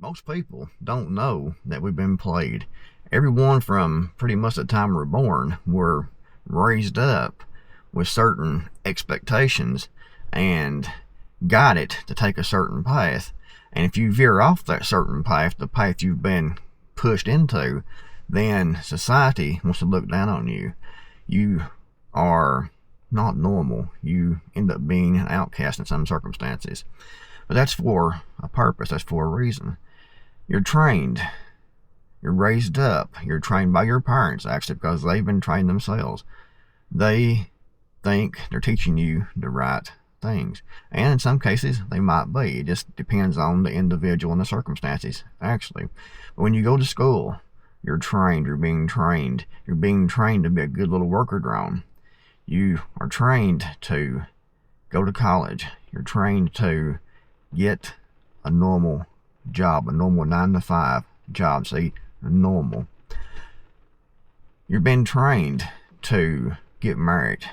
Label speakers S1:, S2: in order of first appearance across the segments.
S1: Most people don't know that we've been played. Everyone from pretty much the time we're born, we're raised up with certain expectations and guided to take a certain path. And if you veer off that certain path, the path you've been pushed into, then society wants to look down on you. You are not normal. You end up being an outcast in some circumstances. But that's for a purpose. That's for a reason. You're trained. You're raised up. You're trained by your parents, actually, because they've been trained themselves. They think they're teaching you the right things. And in some cases, they might be. It just depends on the individual and the circumstances, actually. But when you go to school, you're trained. You're being trained. You're being trained to be a good little worker drone. You are trained to go to college. You're trained to get a normal job, a normal 9-to-5 job. See, normal. You've been trained to get married.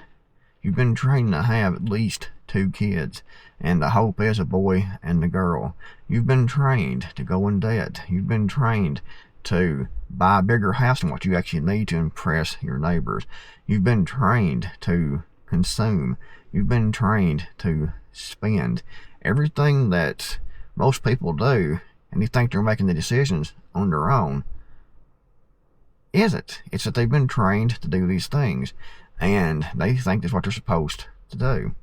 S1: You've been trained to have at least 2 kids, and the hope is a boy and a girl. You've been trained to go in debt. You've been trained to buy a bigger house than what you actually need to impress your neighbors. You've been trained to consume. You've been trained to spend. Everything that most people do, and they think they're making the decisions on their own, isn't. It's that they've been trained to do these things, and they think that's what they're supposed to do.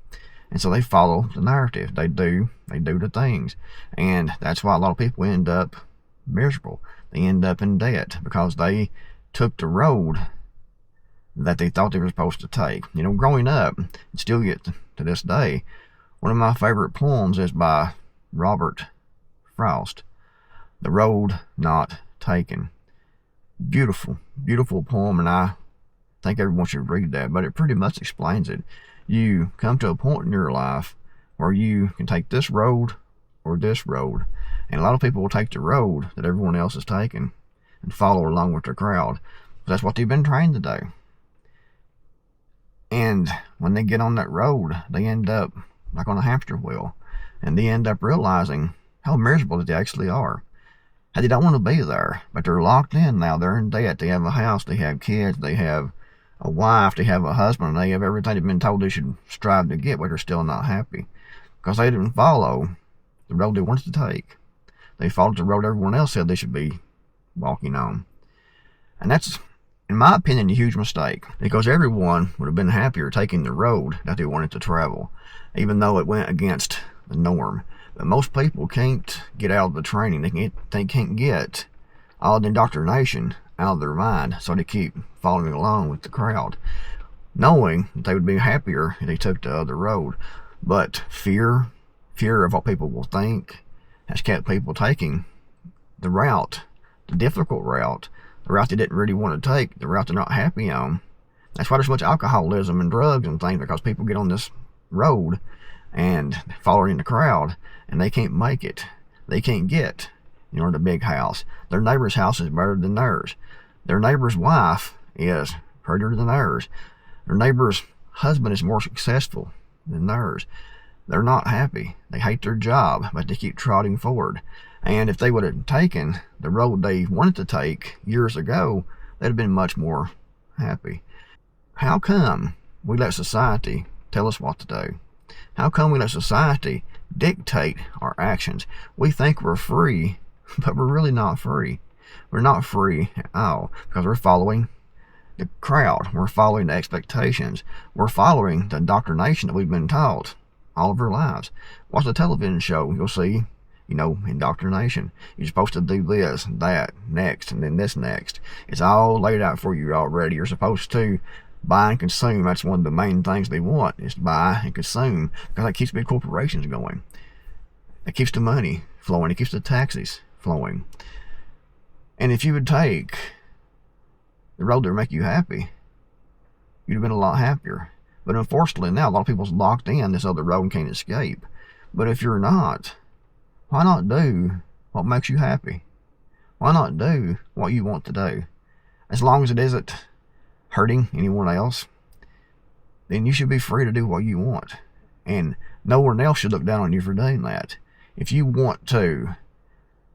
S1: And so they follow the narrative. They do the things. And that's why a lot of people end up miserable. They end up in debt because they took the road that they thought they were supposed to take. You know, growing up, and still get to this day, one of my favorite poems is by Robert Frost, The Road Not Taken. Beautiful, beautiful poem, and I think everyone should read that, but it pretty much explains it. You come to a point in your life where you can take this road or this road, and a lot of people will take the road that everyone else is taking and follow along with the crowd. That's what they've been trained to do. And when they get on that road, they end up like on a hamster wheel, and they end up realizing how miserable that they actually are. How they don't want to be there, but they're locked in now. They're in debt. They have a house. They have kids. They have a wife. They have a husband. They have everything they've been told they should strive to get, but they're still not happy because they didn't follow the road they wanted to take. They followed the road everyone else said they should be walking on. And that's, in my opinion, a huge mistake, because everyone would have been happier taking the road that they wanted to travel, even though it went against the norm. But most people can't get out of the training. They can't get all the indoctrination out of their mind, so they keep following along with the crowd, knowing that they would be happier if they took the other road. But fear of what people will think, has kept people taking the route, the difficult route, the route they didn't really want to take, the route they're not happy on. That's why there's much alcoholism and drugs and things, because people get on this road and following the crowd, and they can't make it. They can't get, the big house. Their neighbor's house is better than theirs. Their neighbor's wife is prettier than theirs. Their neighbor's husband is more successful than theirs. They're not happy. They hate their job, but they keep trotting forward. And if they would have taken the road they wanted to take years ago, they'd have been much more happy. How come we let society tell us what to do? How come we let society dictate our actions? We think we're free, but we're really not free. We're not free at all, because we're following the crowd. We're following the expectations. We're following the indoctrination that we've been taught all of our lives. Watch a television show, you'll see, indoctrination. You're supposed to do this, that, next, and then this next. It's all laid out for you already. You're supposed to buy and consume. That's one of the main things they want, is to buy and consume, because that keeps big corporations going. It keeps the money flowing. It keeps the taxes flowing. And if you would take the road that would make you happy, you'd have been a lot happier. But unfortunately now, a lot of people's locked in this other road and can't escape. But if you're not, why not do what makes you happy? Why not do what you want to do? As long as it isn't hurting anyone else, then you should be free to do what you want. And no one else should look down on you for doing that. If you want to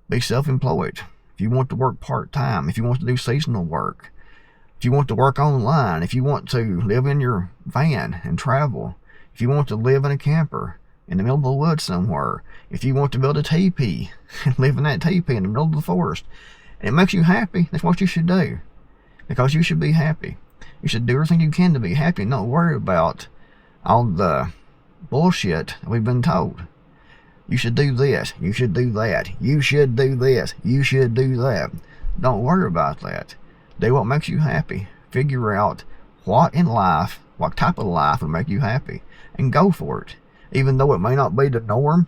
S1: Be self-employed. If you want to work part-time, if you want to do seasonal work, if you want to work online, if you want to live in your van and travel, if you want to live in a camper in the middle of the woods somewhere, if you want to build a teepee and live in that teepee in the middle of the forest, and it makes you happy, that's what you should do. Because you should be happy. You should do everything you can to be happy and not worry about all the bullshit we've been told. You should do this, you should do that, you should do this, you should do that. Don't worry about that. Do what makes you happy. Figure out what in life, what type of life would make you happy, and go for it. Even though it may not be the norm,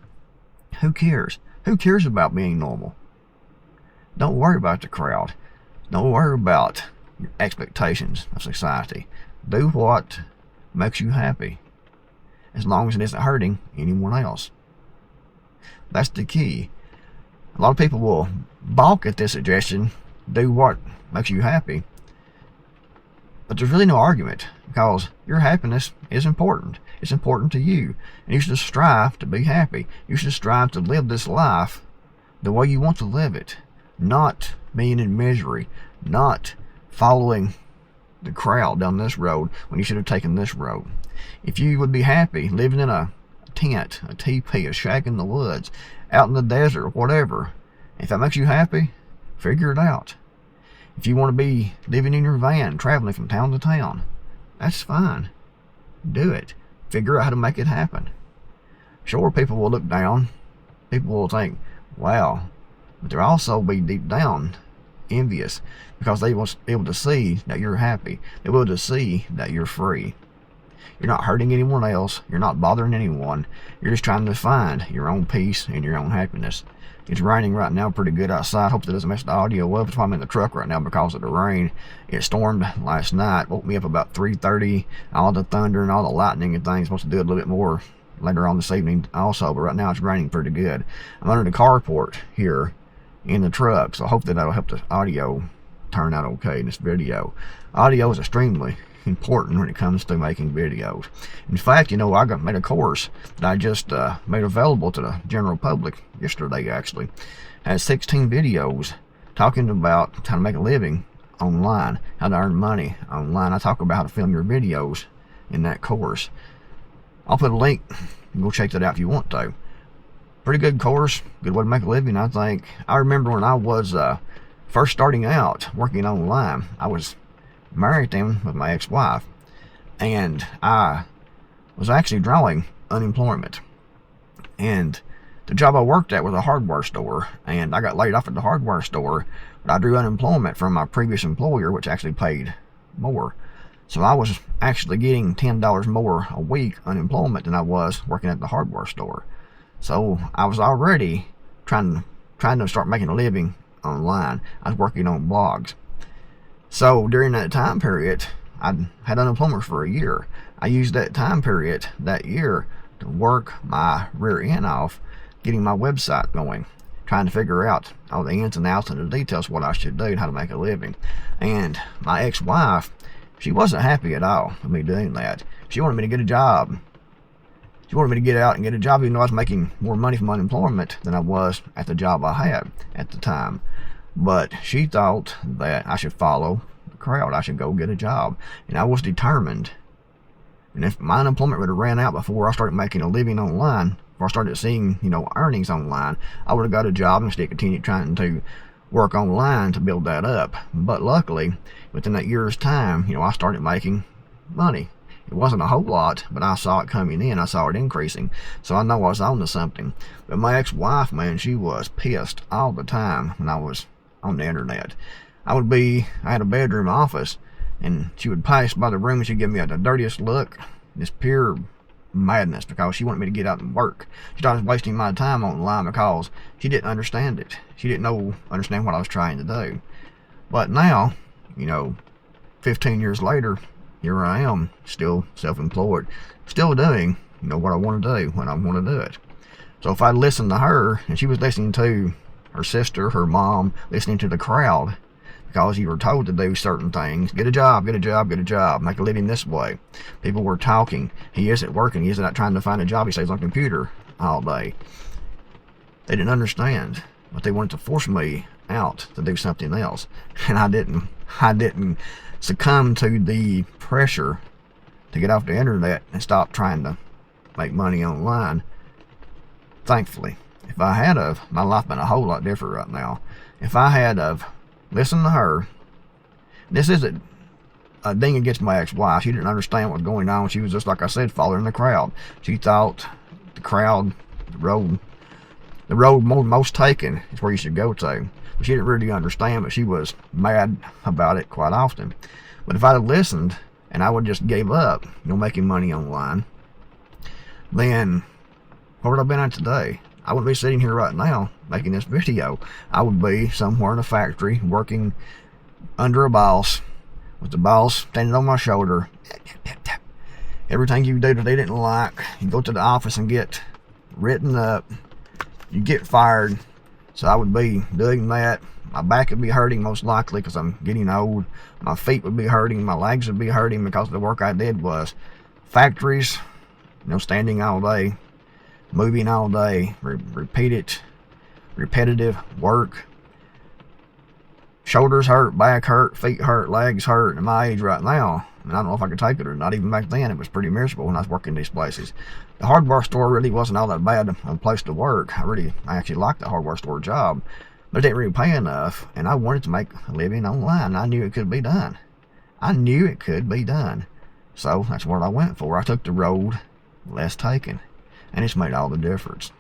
S1: who cares? Who cares about being normal? Don't worry about the crowd. Don't worry about your expectations of society. Do what makes you happy, as long as it isn't hurting anyone else. That's the key. A lot of people will balk at this suggestion, do what makes you happy, but there's really no argument, because your happiness is important. It's important to you, and you should strive to be happy. You should strive to live this life the way you want to live it, not being in misery, not following the crowd down this road when you should have taken this road. If you would be happy living in a tent, a teepee, a shack in the woods, out in the desert, whatever, if that makes you happy, figure it out. If you want to be living in your van, traveling from town to town, that's fine. Do it. Figure out how to make it happen. Sure, people will look down. People will think, wow, but they'll also be deep down envious, because they will be able to see that you're happy. They'll be able to see that you're free. You're not hurting anyone else. You're not bothering anyone. You're just trying to find your own peace and your own happiness. It's raining right now pretty good outside. Hope that doesn't mess the audio up. That's why I'm in the truck right now, because of the rain. It stormed last night. Woke me up about 3:30. All the thunder and all the lightning and things. Supposed to do a little bit more later on this evening also, but right now it's raining pretty good. I'm under the carport here in the truck, so I hope that that'll help the audio turn out okay in this video. Audio is extremely important when it comes to making videos. In fact, you know, I made a course that I just made available to the general public yesterday. Actually, it has 16 videos talking about how to make a living online, how to earn money online. I talk about how to film your videos in that course. I'll put a link. You can go check that out if you want to. Pretty good course, good way to make a living, I think. I remember when I was first starting out working online, I was married then with my ex-wife, and I was actually drawing unemployment. And the job I worked at was a hardware store, and I got laid off at the hardware store, but I drew unemployment from my previous employer, which actually paid more. So I was actually getting $10 more a week unemployment than I was working at the hardware store. So I was already trying to start making a living online. I was working on blogs. So during that time period, I had unemployment for a year. I used that time period, that year, to work my rear end off, getting my website going, trying to figure out all the ins and outs and the details, what I should do and how to make a living. And my ex-wife, she wasn't happy at all with me doing that. She wanted me to get a job. She wanted me to get out and get a job, even though I was making more money from unemployment than I was at the job I had at the time. But she thought that I should follow the crowd. I should go get a job. And I was determined. And if my unemployment would have ran out before I started making a living online, before I started seeing, earnings online, I would have got a job and still continued trying to work online to build that up. But luckily, within that year's time, I started making money. It wasn't a whole lot, but I saw it coming in. I saw it increasing. So I know I was on to something. But my ex-wife, man, she was pissed all the time when I was on the internet. I had a bedroom office, and she would pass by the room and she'd give me the dirtiest look. Just pure madness, because she wanted me to get out and work. She thought I was wasting my time online because she didn't understand it. She didn't understand what I was trying to do. But now, 15 years later, here I am, still self-employed, still doing, what I want to do when I want to do it. So if I listened to her, and she was listening to her sister, her mom, listening to the crowd, because you were told to do certain things, get a job, get a job, get a job, make a living this way. People were talking, he isn't working, he isn't out trying to find a job, he stays on the computer all day. They didn't understand. but they wanted to force me out to do something else, and I didn't succumb to the pressure to get off the internet and stop trying to make money online. Thankfully, if I had of, my life been a whole lot different right now. If I had of listened to her, this isn't a ding against my ex-wife. She didn't understand what was going on. She was just, like I said, following the crowd. She thought the crowd, the road most taken is where you should go to. But she didn't really understand, but she was mad about it quite often. But if I'd have listened, and I would just gave up, making money online, then what would I have been at today? I wouldn't be sitting here right now making this video. I would be somewhere in a factory working under a boss, with the boss standing on my shoulder. Everything you do that they didn't like, you go to the office and get written up, you get fired. So I would be doing that. My back would be hurting most likely because I'm getting old. My feet would be hurting, my legs would be hurting because the work I did was factories, standing all day, moving all day, repetitive work. Shoulders hurt, back hurt, feet hurt, legs hurt. At my age right now, and I don't know if I could take it or not. Even back then, it was pretty miserable when I was working these places. The hardware store really wasn't all that bad of a place to work. I actually liked the hardware store job, but it didn't really pay enough, and I wanted to make a living online. I knew it could be done. So that's what I went for. I took the road less taken, and it's made all the difference.